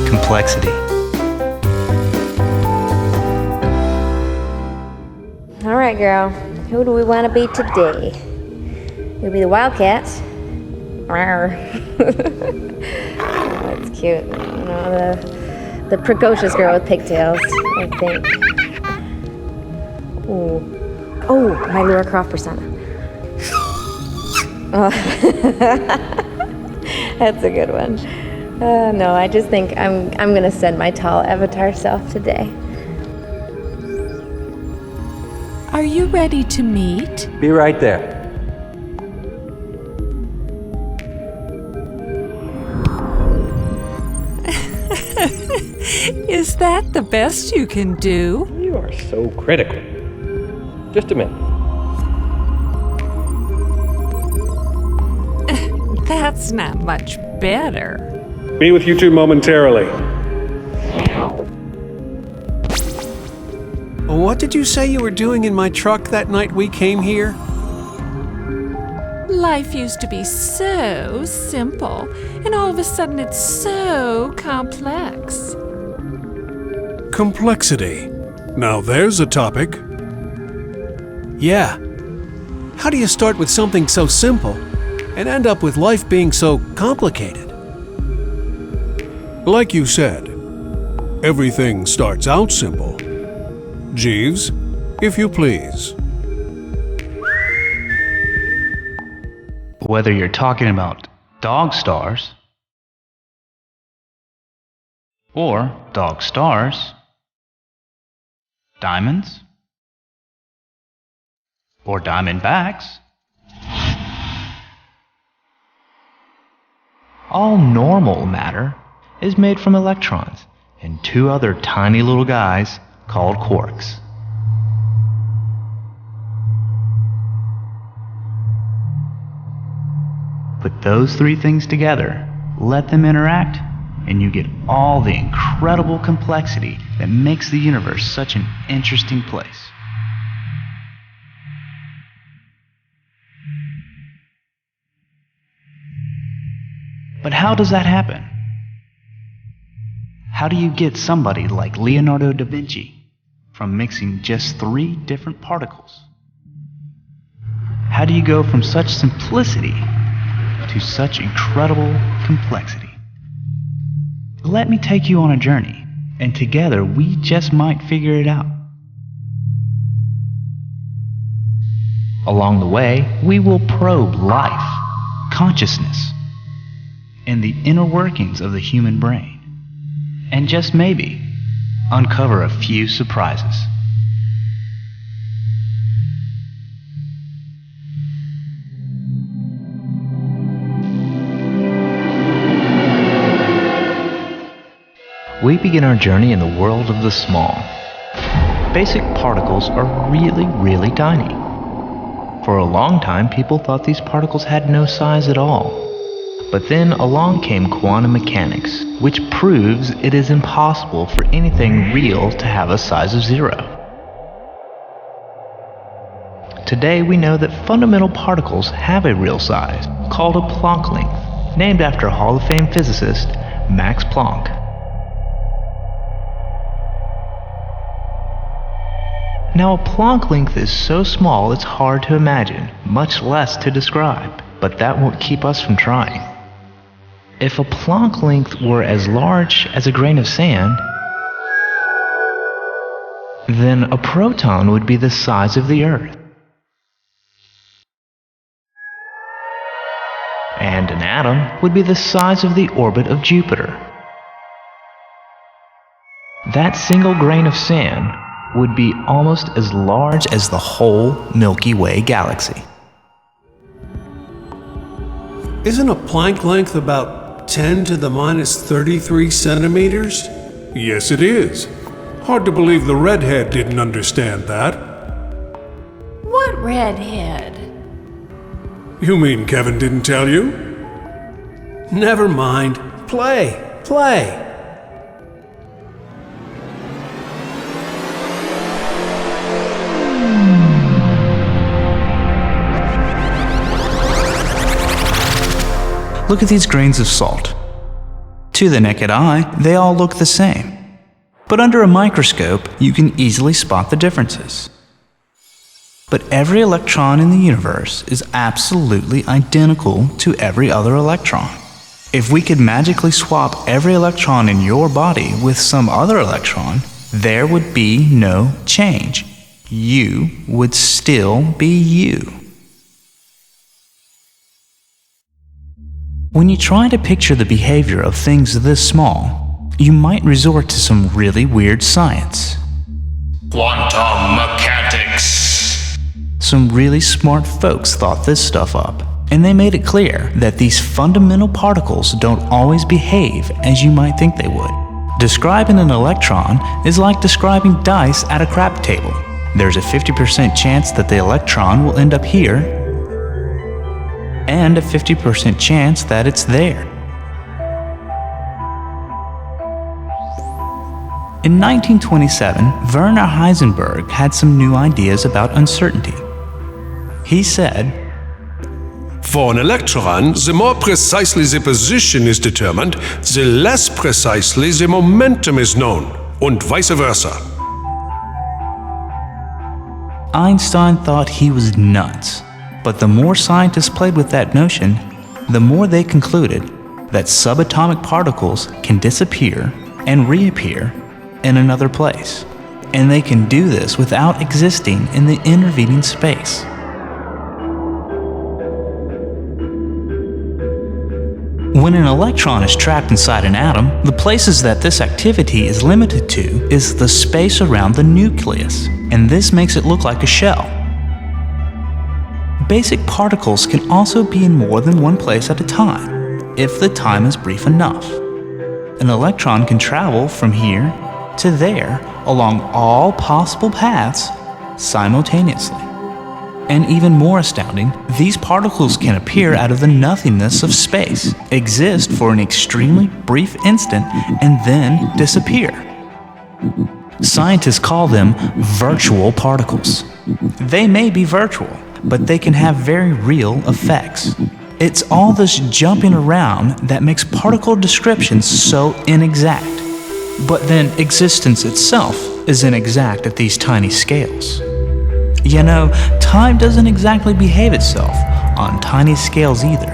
Complexity. All right, girl. Who do we want to be today? You'll be the Wildcats. Rawr. Oh, that's cute. You know, the precocious girl with pigtails, I think. Ooh. Oh, my Laura Croft persona. Oh. That's a good one. No, I just think I'm gonna send my tall avatar self today. Are you ready to meet? Be right there. Is that the best you can do? You are so critical. Just a minute. That's not much better. Be with you two momentarily. What did you say you were doing in my truck that night we came here? Life used to be so simple, and all of a sudden it's so complex. Complexity. Now there's a topic. Yeah. How do you start with something so simple and end up with life being so complicated? Like you said, everything starts out simple. Jeeves, if you please. Whether you're talking about dog stars or dog stars, diamonds or diamondbacks, all normal matter is made from electrons and two other tiny little guys called quarks. Put those three things together, let them interact, and you get all the incredible complexity that makes the universe such an interesting place. But how does that happen? How do you get somebody like Leonardo da Vinci from mixing just 3 different particles? How do you go from such simplicity to such incredible complexity? Let me take you on a journey, and together we just might figure it out. Along the way, we will probe life, consciousness, and the inner workings of the human brain. And just maybe, uncover a few surprises. We begin our journey in the world of the small. Basic particles are really, really tiny. For a long time, people thought these particles had no size at all. But then along came quantum mechanics, which proves it is impossible for anything real to have a size of 0. today we know that fundamental particles have a real size, called a Planck length, named after Hall of Fame physicist Max Planck. Now, a Planck length is so small it's hard to imagine, much less to describe, but that won't keep us from trying. If a Planck length were as large as a grain of sand, then a proton would be the size of the Earth. And an atom would be the size of the orbit of Jupiter. That single grain of sand would be almost as large as the whole Milky Way galaxy. Isn't a Planck length about 10 to the minus 33 centimeters? Yes, it is. Hard to believe the redhead didn't understand that. What redhead? You mean Kevin didn't tell you? Never mind. Play. Look at these grains of salt. To the naked eye, they all look the same. But under a microscope, you can easily spot the differences. But every electron in the universe is absolutely identical to every other electron. If we could magically swap every electron in your body with some other electron, there would be no change. You would still be you. When you try to picture the behavior of things this small, you might resort to some really weird science. Quantum mechanics. Some really smart folks thought this stuff up, and they made it clear that these fundamental particles don't always behave as you might think they would. Describing an electron is like describing dice at a crap table. There's a 50% chance that the electron will end up here, and a 50% chance that it's there. In 1927, Werner Heisenberg had some new ideas about uncertainty. He said, For an electron, the more precisely the position is determined, the less precisely the momentum is known, and vice versa. Einstein thought he was nuts. But the more scientists played with that notion, the more they concluded that subatomic particles can disappear and reappear in another place. And they can do this without existing in the intervening space. When an electron is trapped inside an atom, the places that this activity is limited to is the space around the nucleus, and this makes it look like a shell. Basic particles can also be in more than one place at a time, if the time is brief enough. An electron can travel from here to there along all possible paths simultaneously. And even more astounding, these particles can appear out of the nothingness of space, exist for an extremely brief instant, and then disappear. Scientists call them virtual particles. They may be virtual, but they can have very real effects. It's all this jumping around that makes particle descriptions so inexact. But then existence itself is inexact at these tiny scales. You know, time doesn't exactly behave itself on tiny scales either.